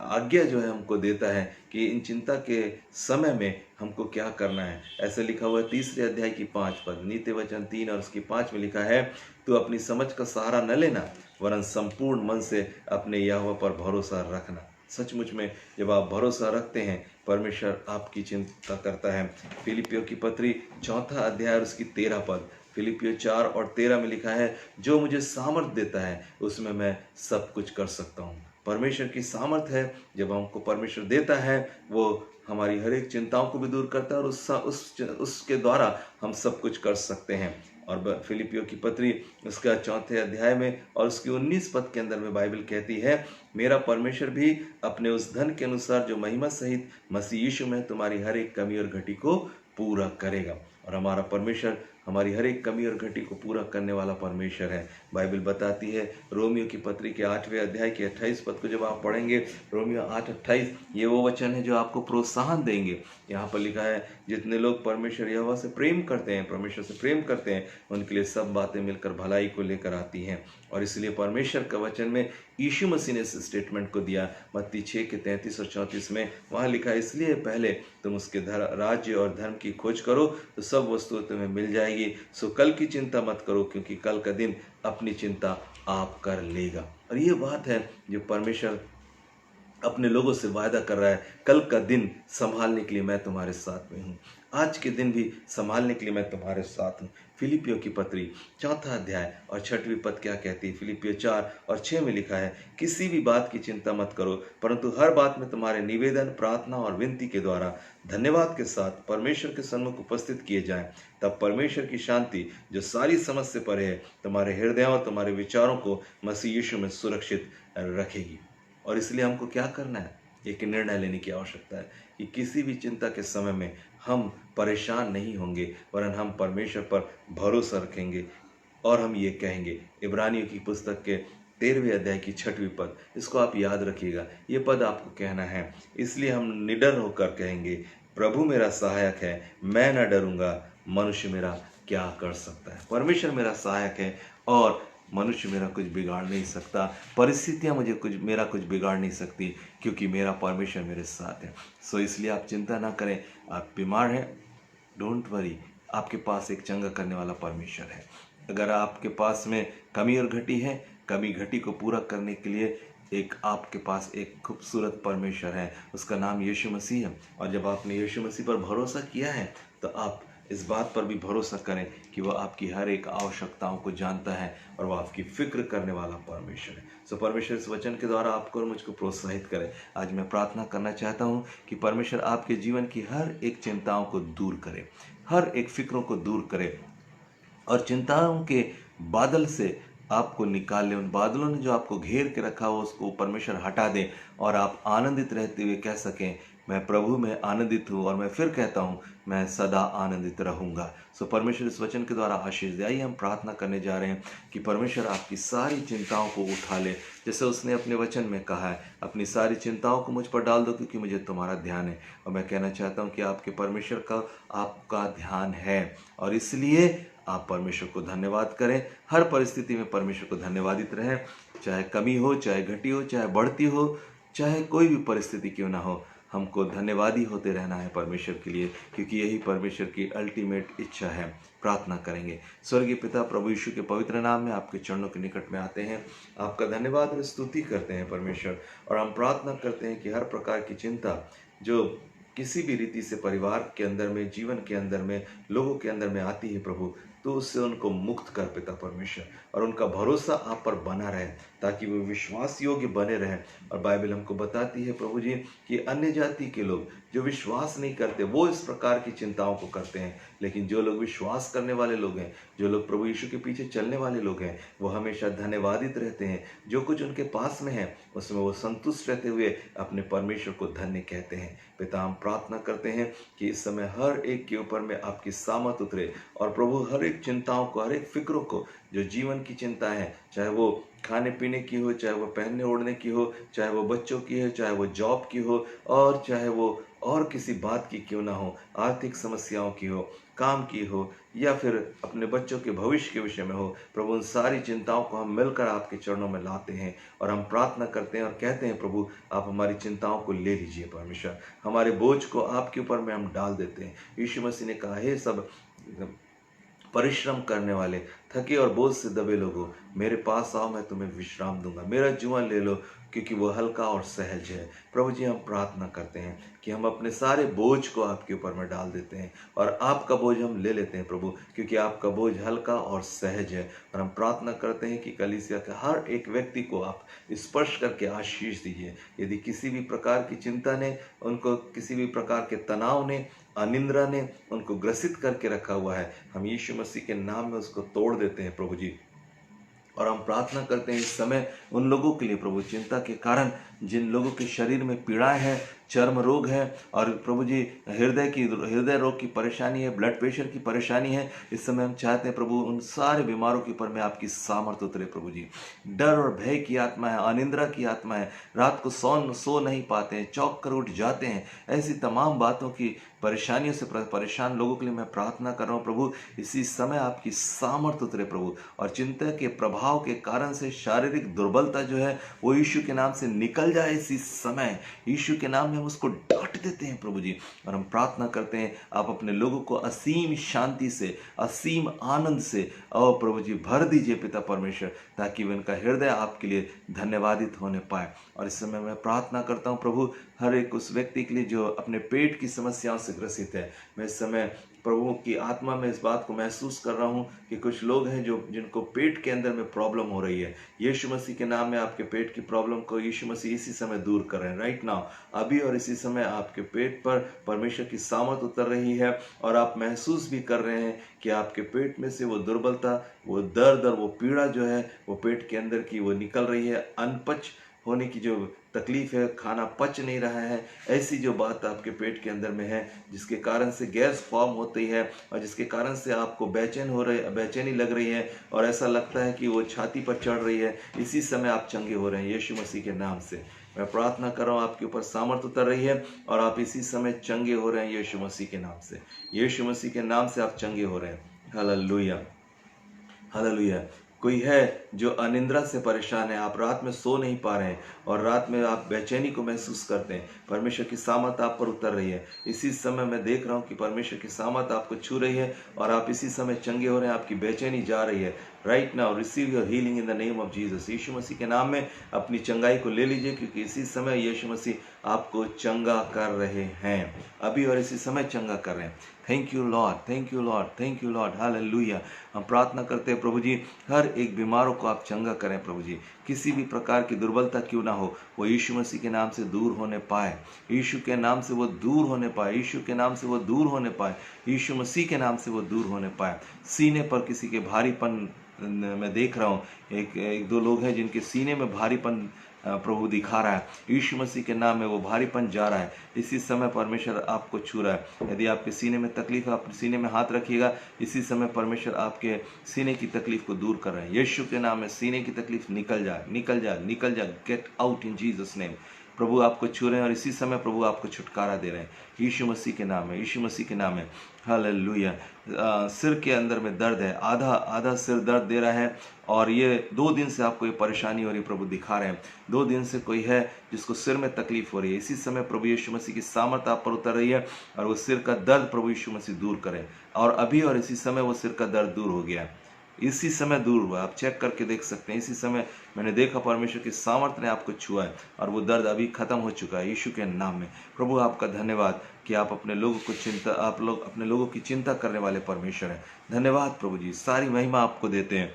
आज्ञा जो है हमको देता है कि इन चिंता के समय में हमको क्या करना है। ऐसे लिखा हुआ है 3 अध्याय की 5 पद, नीति वचन 3 और उसकी 5 में लिखा है, तू अपनी समझ का सहारा न लेना, वरन संपूर्ण मन से अपने यहोवा पर भरोसा रखना। सचमुच में जब आप भरोसा रखते हैं, परमेश्वर आपकी चिंता करता है। फिलिपियों की पत्री 4 अध्याय और उसकी 13 पद, फिलिपियों 4 और 13 में लिखा है, जो मुझे सामर्थ देता है उसमें मैं सब कुछ कर सकता हूँ। परमेश्वर की सामर्थ है, जब हमको परमेश्वर देता है वो हमारी हर एक चिंताओं को भी दूर करता है और उसके द्वारा हम सब कुछ कर सकते हैं। और फिलिपियों की पत्री उसका 4 अध्याय में और उसकी 19 पद के अंदर में बाइबल कहती है, मेरा परमेश्वर भी अपने उस धन के अनुसार जो महिमा सहित मसीह यीशु में तुम्हारी हर एक कमी और घटी को पूरा करेगा। और हमारा परमेश्वर हमारी हर एक कमी और घटी को पूरा करने वाला परमेश्वर है। बाइबल बताती है रोमियो की पत्री के 8वें अध्याय के 28 पद को जब आप पढ़ेंगे, रोमियो 8:28, ये वो वचन है जो आपको प्रोत्साहन देंगे। यहाँ पर लिखा है, जितने लोग परमेश्वर यहोवा से प्रेम करते हैं, परमेश्वर से प्रेम करते हैं, उनके लिए सब बातें मिलकर भलाई को लेकर आती हैं। और इसलिए परमेश्वर का वचन में यीशु मसीह ने इस स्टेटमेंट को दिया, मत्ती 6 के 33 और 34 में। वहाँ लिखा है, इसलिए पहले तुम उसके राज्य और धर्म की खोज करो तो सब वस्तुएं तुम्हें मिल जाएगी। सो कल की चिंता मत करो, क्योंकि कल का दिन अपनी चिंता आप कर लेगा। और ये बात है जो परमेश्वर अपने लोगों से वायदा कर रहा है, कल का दिन संभालने के लिए मैं तुम्हारे साथ में हूँ, आज के दिन भी संभालने के लिए मैं तुम्हारे साथ हूँ। फिलिपियों की पत्री 4 अध्याय और 6वीं पद क्या कहती है? फिलिपियों 4 और 6 में लिखा है, किसी भी बात की चिंता मत करो, परंतु हर बात में तुम्हारे निवेदन, प्रार्थना और विनती के द्वारा धन्यवाद के साथ परमेश्वर के सन्मुख उपस्थित किए जाएं। तब परमेश्वर की शांति जो सारी समझ से परे है, तुम्हारे हृदयों और तुम्हारे विचारों को मसीह यीशु में सुरक्षित रखेगी। और इसलिए हमको क्या करना है? एक निर्णय लेने की आवश्यकता है कि किसी भी चिंता के समय में हम परेशान नहीं होंगे, वरन हम परमेश्वर पर भरोसा रखेंगे और हम ये कहेंगे। इब्रानियों की पुस्तक के 13वें अध्याय की 6वीं पद, इसको आप याद रखिएगा, ये पद आपको कहना है। इसलिए हम निडर होकर कहेंगे, प्रभु मेरा सहायक है, मैं न डरूंगा, मनुष्य मेरा क्या कर सकता है। परमेश्वर मेरा सहायक है और मनुष्य मेरा कुछ बिगाड़ नहीं सकता, परिस्थितियां मेरा कुछ बिगाड़ नहीं सकती, क्योंकि मेरा परमेश्वर मेरे साथ है। सो इसलिए आप चिंता ना करें। आप बीमार हैं, डोंट वरी, आपके पास एक चंगा करने वाला परमेश्वर है। अगर आपके पास में कमी और घटी है, कमी घटी को पूरा करने के लिए आपके पास एक खूबसूरत परमेश्वर है, उसका नाम यीशु मसीह है। और जब आपने यीशु मसीह पर भरोसा किया है तो आप इस बात पर भी भरोसा करें कि वह आपकी हर एक आवश्यकताओं को जानता है और वह आपकी फिक्र करने वाला परमेश्वर है। सो परमेश्वर इस वचन के द्वारा आपको और मुझको प्रोत्साहित करे। आज मैं प्रार्थना करना चाहता हूँ कि परमेश्वर आपके जीवन की हर एक चिंताओं को दूर करे, हर एक फिक्रों को दूर करे और चिंताओं के बादल से आपको निकाल ले। उन बादलों ने जो आपको घेर के रखा हो उसको परमेश्वर हटा दे और आप आनंदित रहते हुए कह सकें मैं प्रभु में आनंदित हूँ और मैं फिर कहता हूँ मैं सदा आनंदित रहूँगा। सो परमेश्वर इस वचन के द्वारा आशीष दे। आइए हम प्रार्थना करने जा रहे हैं कि परमेश्वर आपकी सारी चिंताओं को उठा ले, जैसे उसने अपने वचन में कहा है, अपनी सारी चिंताओं को मुझ पर डाल दो क्योंकि मुझे तुम्हारा ध्यान है। और मैं कहना चाहता हूँ कि आपके परमेश्वर का आपका ध्यान है और इसलिए आप परमेश्वर को धन्यवाद करें। हर परिस्थिति में परमेश्वर को धन्यवादित रहें, चाहे कमी हो, चाहे घटी हो, चाहे बढ़ती हो, चाहे कोई भी परिस्थिति क्यों ना हो, हमको धन्यवादी होते रहना है परमेश्वर के लिए, क्योंकि यही परमेश्वर की अल्टीमेट इच्छा है। प्रार्थना करेंगे। स्वर्गीय पिता, प्रभु यीशु के पवित्र नाम में आपके चरणों के निकट में आते हैं, आपका धन्यवाद और स्तुति करते हैं परमेश्वर, और हम प्रार्थना करते हैं कि हर प्रकार की चिंता जो किसी भी रीति से परिवार के अंदर में, जीवन के अंदर में, लोगों के अंदर में आती है प्रभु, तो उससे उनको मुक्त कर पिता परमेश्वर, और उनका भरोसा आप पर बना रहे ताकि वो विश्वास योग्य बने रहें। और बाइबल हमको बताती है प्रभु जी कि अन्य जाति के लोग जो विश्वास नहीं करते वो इस प्रकार की चिंताओं को करते हैं, लेकिन जो लोग विश्वास करने वाले लोग हैं, जो लोग प्रभु यीशु के पीछे चलने वाले लोग हैं, वो हमेशा धन्यवादित रहते हैं। जो कुछ उनके पास में है उसमें वो संतुष्ट रहते हुए अपने परमेश्वर को धन्य कहते हैं। पिता, हम प्रार्थना करते हैं कि इस समय हर एक के ऊपर में आपकी सामत उतरे, और प्रभु हर एक चिंताओं को, हर एक फिक्रों को, जो जीवन की चिंता है, चाहे वो खाने पीने की हो, चाहे वो पहनने ओढ़ने की हो, चाहे वो बच्चों की हो, चाहे वो जॉब की हो, और चाहे वो और किसी बात की क्यों ना हो, आर्थिक समस्याओं की हो, काम की हो, या फिर अपने बच्चों के भविष्य के विषय में हो, प्रभु उन सारी चिंताओं को हम मिलकर आपके चरणों में लाते हैं और हम प्रार्थना करते हैं और कहते हैं प्रभु आप हमारी चिंताओं को ले लीजिए परमेश्वर, हमारे बोझ को आपके ऊपर में हम डाल देते हैं। यीशु मसीह ने कहा, हे सब परिश्रम करने वाले, थके और बोझ से दबे लोगों, मेरे पास आओ, मैं तुम्हें विश्राम दूंगा, मेरा जुआ ले लो क्योंकि वो हल्का और सहज है। प्रभु जी, हम प्रार्थना करते हैं कि हम अपने सारे बोझ को आपके ऊपर में डाल देते हैं और आपका बोझ हम ले लेते हैं प्रभु, क्योंकि आपका बोझ हल्का और सहज है। और हम प्रार्थना करते हैं कि कलीसिया के हर एक व्यक्ति को आप स्पर्श करके आशीष दीजिए। यदि किसी भी प्रकार की चिंता ने उनको, किसी भी प्रकार के तनाव ने, अनिंद्रा ने उनको ग्रसित करके रखा हुआ है, हम यीशु मसीह के नाम में उसको तोड़ देते हैं प्रभु जी। और हम प्रार्थना करते हैं इस समय उन लोगों के लिए प्रभु, चिंता के कारण जिन लोगों के शरीर में पीड़ाएं हैं, चर्म रोग है, और प्रभु जी हृदय रोग की परेशानी है, ब्लड प्रेशर की परेशानी है, इस समय हम चाहते हैं प्रभु उन सारे बीमारों के ऊपर में आपकी सामर्थ्य उतरे प्रभु जी। डर और भय की आत्मा है, अनिंद्रा की आत्मा है, रात को सो नहीं पाते हैं, चौंक कर उठ जाते हैं, ऐसी तमाम बातों की परेशानियों से परेशान लोगों के लिए मैं प्रार्थना कर रहा हूँ प्रभु, इसी समय आपकी सामर्थ्य उतरे प्रभु, और चिंता के प्रभाव के कारण से शारीरिक दुर्बलता जो है वो यीशु के नाम से निकल जाए इसी समय। यीशु के नाम में हम उसको डांट देते हैं प्रभु जी, और हम प्रार्थना करते हैं आप अपने लोगों को असीम शांति से, असीम आनंद से और प्रभु जी भर दीजिए पिता परमेश्वर, ताकि वे उनका हृदय आपके लिए धन्यवादित होने पाए। और इस समय मैं प्रार्थना करता हूँ प्रभु हर एक उस व्यक्ति के लिए जो अपने पेट की समस्याओं से ग्रसित है। मैं इस समय प्रभु की आत्मा में इस बात को महसूस कर रहा हूँ कि कुछ लोग हैं जिनको पेट के अंदर में प्रॉब्लम हो रही है। यीशु मसीह के नाम में आपके पेट की प्रॉब्लम को यीशु मसीह इसी समय दूर कर रहे हैं, राइट नाउ, अभी और इसी समय आपके पेट पर परमेश्वर की सामर्थ उतर रही है, और आप महसूस भी कर रहे हैं कि आपके पेट में से वो दुर्बलता, वो दर्द और वो पीड़ा जो है वो पेट के अंदर की वो निकल रही है। अनपच होने की जो तकलीफ है, खाना पच नहीं रहा है, ऐसी जो बात आपके पेट के अंदर में है, जिसके कारण से गैस फॉर्म होती है और जिसके कारण से आपको बेचैनी लग रही है और ऐसा लगता है कि वो छाती पर चढ़ रही है, इसी समय आप चंगे हो रहे हैं यीशु मसीह के नाम से। मैं प्रार्थना कर रहा हूँ आपके ऊपर सामर्थ उतर रही है और आप इसी समय चंगे हो रहे हैं यीशु मसीह के नाम से। यीशु मसीह के नाम से आप चंगे हो रहे हैं। Hallelujah, hallelujah. कोई है जो अनिंद्रा से परेशान है, आप रात में सो नहीं पा रहे हैं और रात में आप बेचैनी को महसूस करते हैं, परमेश्वर की सामर्थ आप पर उतर रही है। इसी समय मैं देख रहा हूँ कि परमेश्वर की सामर्थ आपको छू रही है और आप इसी समय चंगे हो रहे हैं, आपकी बेचैनी जा रही है। Right now receive your healing in the name of Jesus. Yeshu Masih के नाम में अपनी चंगाई को ले लीजिए, क्योंकि इसी समय यीशु मसीह आपको चंगा कर रहे हैं, अभी और इसी समय चंगा कर रहे हैं। Thank you Lord, thank you Lord, thank you Lord, hallelujah. हम प्रार्थना करते हैं प्रभु जी हर एक बीमारों को आप चंगा करें प्रभु जी, किसी भी प्रकार की दुर्बलता क्यों ना हो वो यीशु मसीह के नाम से दूर होने पाए, यीशु के नाम से वो दूर होने पाए, यीशु के नाम से वो दूर होने पाए, यीशु मसीह के नाम से वो दूर होने पाए। सीने पर किसी के भारीपन मैं देख रहा हूँ, एक दो लोग हैं जिनके सीने में भारीपन प्रभु दिखा रहा है। यीशु मसीह के नाम में वो भारीपन जा रहा है। इसी समय परमेश्वर आपको छू रहा है। यदि आपके सीने में तकलीफ है, आप सीने में हाथ रखिएगा। इसी समय परमेश्वर आपके सीने की तकलीफ को दूर कर रहे हैं। यीशु के नाम में सीने की तकलीफ निकल जाए, निकल जाए, निकल जाए। Get out in Jesus name. प्रभु आपको छू रहे हैं और इसी समय प्रभु आपको छुटकारा दे रहे हैं। यीशु मसीह के नाम है, यीशु मसीह के नाम है। हालेलुया। सिर के अंदर में दर्द है, आधा आधा सिर दर्द दे रहा है और ये 2 दिन से आपको ये परेशानी हो रही है। प्रभु दिखा रहे हैं 2 दिन से कोई है जिसको सिर में तकलीफ हो रही है। इसी समय प्रभु यीशु मसीह की सामर्थ आप पर उतर रही है और वो सिर का दर्द प्रभु यीशु मसीह दूर करें। और अभी और इसी समय वो सिर का दर्द दूर हो गया है, इसी समय दूर हुआ। आप चेक करके देख सकते हैं। इसी समय मैंने देखा परमेश्वर की सामर्थ्य ने आपको छुआ है और वो दर्द अभी खत्म हो चुका है यीशु के नाम में। प्रभु आपका धन्यवाद कि आप अपने लोगों को आप लोग अपने लोगों की चिंता करने वाले परमेश्वर हैं। धन्यवाद प्रभु जी, सारी महिमा आपको देते हैं।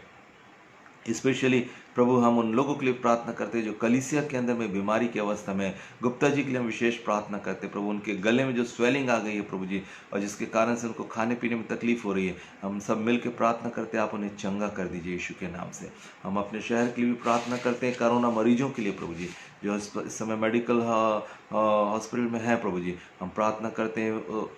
स्पेशली प्रभु हम उन लोगों के लिए प्रार्थना करते हैं जो कलीसिया के अंदर में बीमारी की अवस्था में। गुप्ता जी के लिए हम विशेष प्रार्थना करते हैं प्रभु, उनके गले में जो स्वेलिंग आ गई है प्रभु जी, और जिसके कारण से उनको खाने पीने में तकलीफ हो रही है, हम सब मिलकर प्रार्थना करते हैं आप उन्हें चंगा कर दीजिए यीशु के नाम से। हम अपने शहर के लिए भी प्रार्थना करते हैं, कोरोना मरीजों के लिए प्रभु जी जो इस समय मेडिकल हॉस्पिटल में है प्रभु जी, हम प्रार्थना करते हैं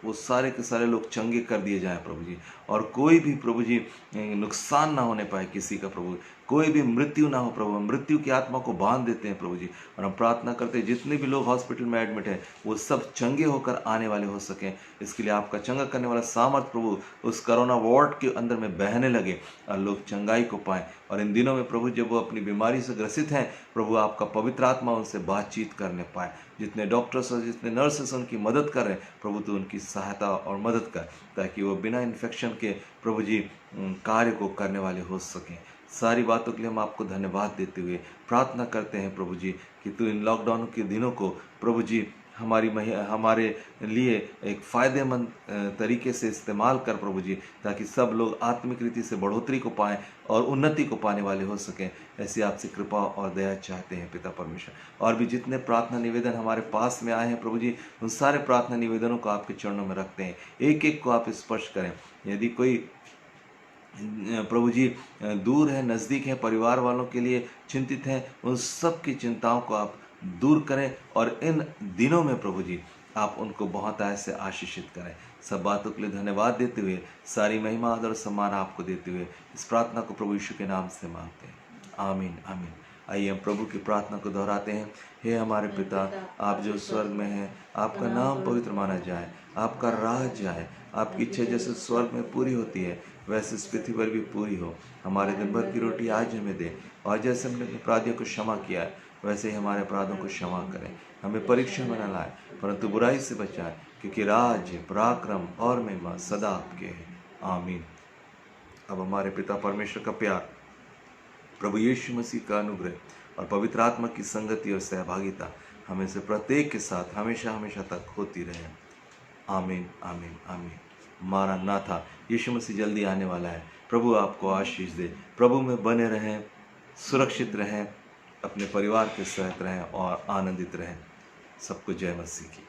वो सारे के सारे लोग चंगे कर दिए जाएं प्रभु जी, और कोई भी प्रभु जी नुकसान ना होने पाए किसी का प्रभु, कोई भी मृत्यु ना हो प्रभु। हम मृत्यु की आत्मा को बांध देते हैं प्रभु जी, और हम प्रार्थना करते हैं जितने भी लोग हॉस्पिटल में एडमिट हैं वो सब चंगे होकर आने वाले हो सकें। इसके लिए आपका चंगा करने वाला सामर्थ प्रभु उस कोरोना वार्ड के अंदर में बहने लगे और लोग चंगाई को पाएं। और इन दिनों में प्रभु जब वो अपनी बीमारी से ग्रसित हैं प्रभु, आपका पवित्र आत्मा उनसे बातचीत करने पाए। जितने डॉक्टर्स और जितने नर्सेस उनकी मदद कर रहे हैं प्रभु, तो उनकी सहायता और मदद कर, ताकि वो बिना इन्फेक्शन के प्रभु जी कार्य को करने वाले हो सकें। सारी बातों के लिए हम आपको धन्यवाद देते हुए प्रार्थना करते हैं प्रभु जी कि तू इन लॉकडाउन के दिनों को प्रभु जी हमारे लिए एक फ़ायदेमंद तरीके से इस्तेमाल कर प्रभु जी, ताकि सब लोग आत्मिक रीति से बढ़ोतरी को पाएं और उन्नति को पाने वाले हो सकें। ऐसी आपसे कृपा और दया चाहते हैं पिता परमेश्वर। और भी जितने प्रार्थना निवेदन हमारे पास में आए हैं प्रभु जी, उन सारे प्रार्थना निवेदनों को आपके चरणों में रखते हैं। एक एक को आप स्पर्श करें। यदि कोई प्रभु जी दूर है, नज़दीक है, परिवार वालों के लिए चिंतित हैं, उन सब की चिंताओं को आप दूर करें और इन दिनों में प्रभु जी आप उनको बहुत ऐसे आशीषित करें। सब बातों के लिए धन्यवाद देते हुए, सारी महिमा आदर सम्मान आपको देते हुए इस प्रार्थना को प्रभु यीशु के नाम से मांगते हैं, आमीन आमीन। आइए हम प्रभु की प्रार्थना को दोहराते हैं। हे हमारे पिता, आप जो स्वर्ग में हैं, आपका नाम पवित्र माना जाए, आपका राज आए, आपकी इच्छा जैसे स्वर्ग में पूरी होती है वैसे इस पृथ्वी पर भी पूरी हो। हमारे दिन भर की रोटी आज हमें दे, और जैसे हमने अपने अपराधियों को क्षमा किया है वैसे ही हमारे अपराधों को क्षमा करें। हमें परीक्षा में न लाए परंतु बुराई से बचाए, क्योंकि राज्य, पराक्रम और महिमा सदा आपके हैं, आमीन। अब हमारे पिता परमेश्वर का प्यार, प्रभु यीशु मसीह का अनुग्रह और पवित्र आत्मा की संगति और सहभागिता हमें से प्रत्येक के साथ हमेशा हमेशा तक होती रहे, आमीन आमीन आमीन। मारानाथा, यीशु मसीह जल्दी आने वाला है। प्रभु आपको आशीष दे। प्रभु में बने रहें, सुरक्षित रहें, अपने परिवार के साथ रहें और आनंदित रहें। सबको जय मसीह की।